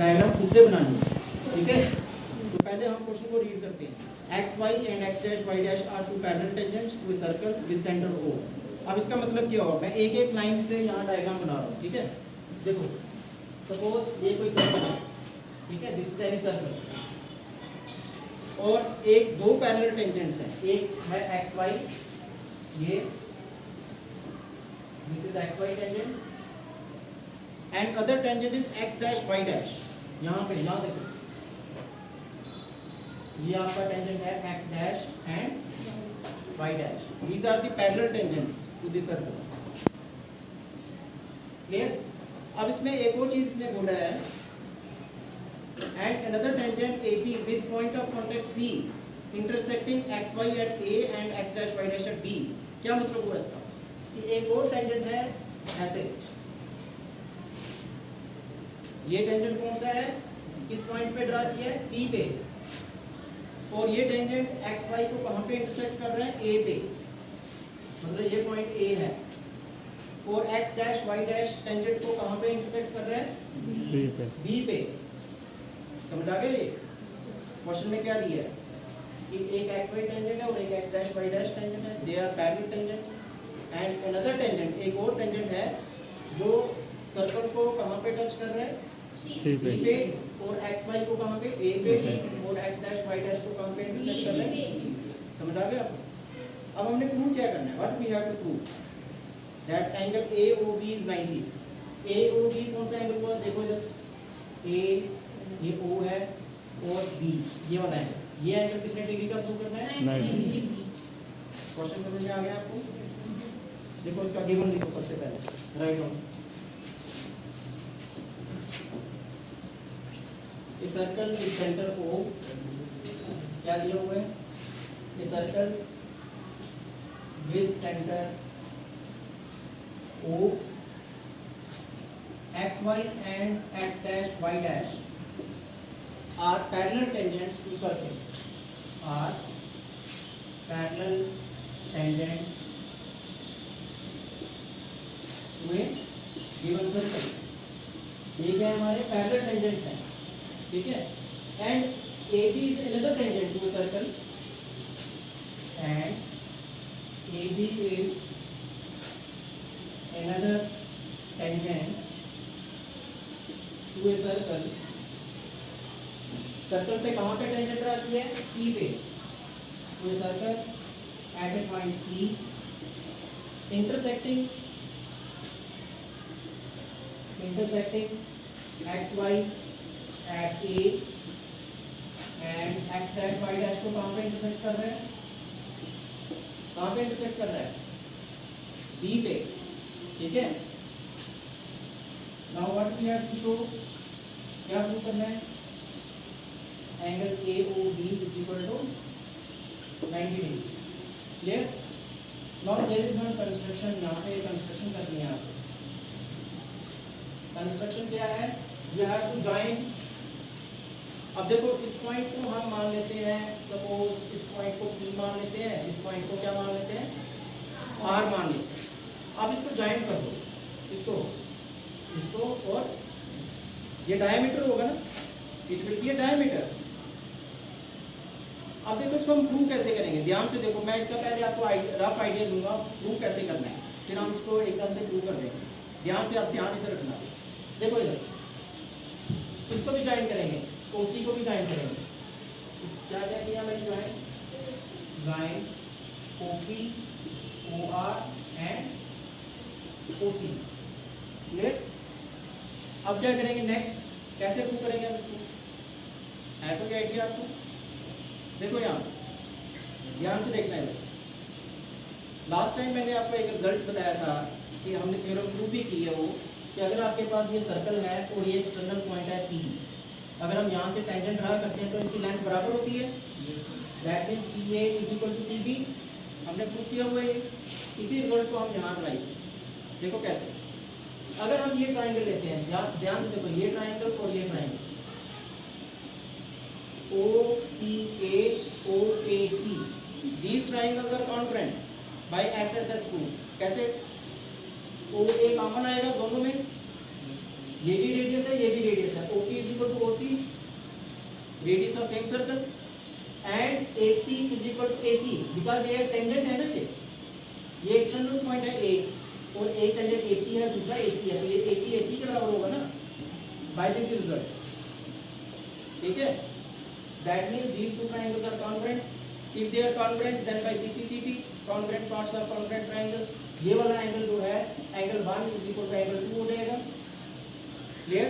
Diagram खुद से बनानी है, ठीक है। तो पहले हम क्वेश्चन को रीड करते हैं। X Y and X dash Y dash are two parallel tangents to a circle with centre O। अब इसका मतलब क्या होगा, मैं एक एक लाइन से यहाँ डायग्राम बना रहा हूँ, ठीक है। देखो सपोज ये कोई सर्कल है, ठीक है, दिस इज एनी सर्कल, और एक दो पैरेलल टेंजेंट्स हैं, एक है एक्स वाई, ये this is X Y tangent, and other tangent is X dash Y dash. यहाँ पे यहाँ देखो, ये आपका टेंजेंट है X dash and Y dash. These are the parallel tangents to this circle. Clear. अब इसमें एक और चीज इसने बोला है, and another tangent AB with point of contact C intersecting XY at A and X dash Y dash at B। क्या मतलब हुआ इसका, कि एक और टेंजेंट है ऐसे, ये टेंजेंट कौन सा है, किस पॉइंट पे ड्रा किया है, C पे, और ये टेंजेंट XY को कहां पे इंटरसेक्ट कर रहे हैं, A पे, मतलब ये पॉइंट A है, और X dash Y dash tangent को कहां पे इंटरसेक्ट कर रहे हैं, B पे। समझ आ गए। क्वेश्चन में क्या दिया है कि एक एक्स वाई टेंजेंट है और एक x dash Y dash tangent है, they are parallel tangents, and another tangent, एक और टेंजेंट है जो सर्कल को कहां पे टच कर रहा है, सी पे, और एक्स वाई को कहां पे, ए पे, और एक्स डैश वाई डैश को कहां पे इंटरसेक्ट कर रहा है। समझ आ गया। अब हमने प्रूव क्या करना है, what we have to prove, that angle AOB is 90। AOB कौन सा एंगल हुआ, देखो इधर, A ये O है और B ये वाला है, ये एंगल कितने डिग्री का प्रूव करना है, 90। क्वेश्चन समझ में आ गया आपको। देखो इसका गिवन लिखो सबसे पहले, राइट ऑन। इस सर्कल विद सेंटर O क्या दिया हुआ है, इस circle with centre O XY and X dash Y dash are parallel tangents to circle, are parallel tangents to a given circle। ये क्या है, हमारे parallel tangents हैं, ठीक है। and AB is another tangent to a circle, and AB is another tangent to a circle। Circle पे कहां पे टेंजेंट आती है, C पे, तो circle at a point C intersecting XY at A and X dash Y dash को कहां पे इंटरसेक्ट कर रहा है, कहां पे इंटरसेक्ट कर रहा है, B पे, ठीक है। Now what we have to show, क्या प्रूव करना है, angle AOB is equal to 90 degree। क्लियर। Now there is one construction, यहाँ पे कंस्ट्रक्शन करनी है आपको। कंस्ट्रक्शन क्या है, यू हैव टू जॉइन। अब देखो इस पॉइंट को हम मान लेते हैं, सपोज इस पॉइंट को P मान लेते हैं, इस पॉइंट को क्या मान लेते हैं, R मान लेते हैं। अब इसको जॉइन कर दो, इसको और ये डायमीटर होगा ना, it will be a diameter. अब देखो इसको हम प्रूव कैसे करेंगे, ध्यान से देखो, मैं इसका पहले आपको रफ आइडिया दूंगा प्रूव कैसे करना है, फिर हम इसको एकदम से प्रूव कर देंगे। ध्यान से आप ध्यान इधर रखना। देखो इधर इसको भी ज्वाइन करेंगे, OC को भी ज्वाइन करेंगे। क्या क्या किया मैंने, join OP OR and OC। Clear. अब क्या करेंगे नेक्स्ट, कैसे प्रूव करेंगे हम इसको, है तो क्या आइडिया आपको। देखो यहाँ ध्यान से देखना है। लास्ट टाइम मैंने आपको एक रिजल्ट बताया था कि हमने थ्योरम प्रूव भी की है, वो कि अगर आपके पास ये सर्कल है और ये एक्सटर्नल पॉइंट है P, अगर हम यहाँ से टेंजेंट ड्रा करते हैं तो इनकी लेंथ बराबर होती है, that means PA is equal to PB। हमने प्रूव किया हुआ है। इसी रिजल्ट को हम यहाँ बनाएंगे। देखो कैसे, अगर हम ये ट्राइंगल लेते हैं, ध्यान से देखो, ये ट्राइंगल और ये triangle OPA OAC, these triangles are congruent by SSS rule। कैसे, OA कॉमन आएगा दोनों में, ये भी रेडियस है ये भी रेडियस है, OP is equal to circle and AP is equal to AC because ये टेंजेंट है ना, ये एक्सटर्नल पॉइंट है A और एक टेंजेंट AP है, दूसरा AC है, तो ये AP AC के बराबर होगा ना बाय दिस रिजल्ट, ठीक है। That means these two triangles are congruent. If they are congruent then by CPCT congruent parts of congruent triangle, ये वाला एंगल जो है angle 1 is equal to angle 2 हो जाएगा, क्लियर।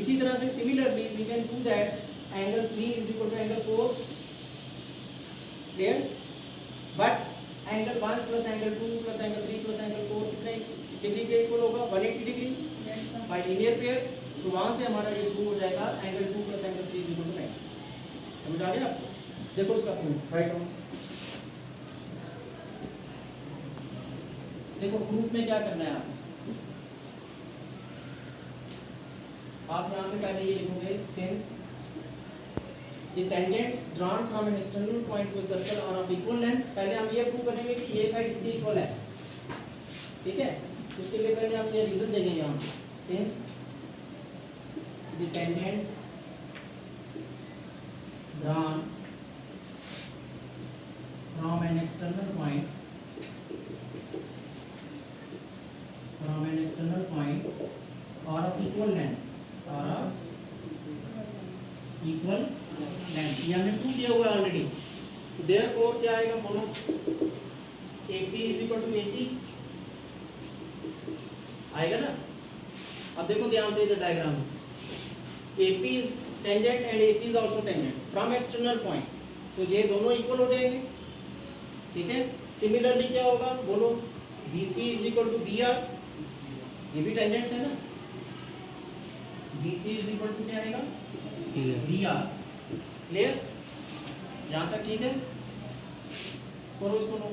इसी तरह से similarly we can do that angle 3 is equal to angle 4, clear. But angle 1 plus angle 2 plus angle 3 plus angle 4 कितने डिग्री के इक्वल होगा, 180 डिग्री बाय लीनियर पेयर। तो वहां से हमारा ये प्रूव हो जाएगा angle 2 plus angle 3 equal to 90। समझ आ गया आपको? देखो उसका प्रूफ राइट ऑन। देखो प्रूफ में क्या करना है आप यहाँ पे पहले ये लिखोगे since the tangents drawn from an external point to a circle are of equal length. पहले हम ये प्रूव करेंगे कि ये साइड इसकी इक्वल है, ठीक है। उसके लिए पहले हम ये रीजन देंगे यहाँ पे, since the tangents drawn from an external point or of equal length or of equal length, ये हमने प्रूव किया हुआ है ऑलरेडी। तो देयरफॉर क्या आएगा follow, AP is equal to AC आएगा ना। अब देखो ध्यान से इधर diagram, AP is tangent and AC is also tangent from external point, so ये दोनों इक्वल हो जाएंगे, ठीक है। सिमिलरली क्या होगा बोलो, BC is equal to BR, ये भी टेंजेंट्स है ना, BC is equal to क्या आएगा BR, क्लियर। यहाँ तक ठीक है, करो इसको नो।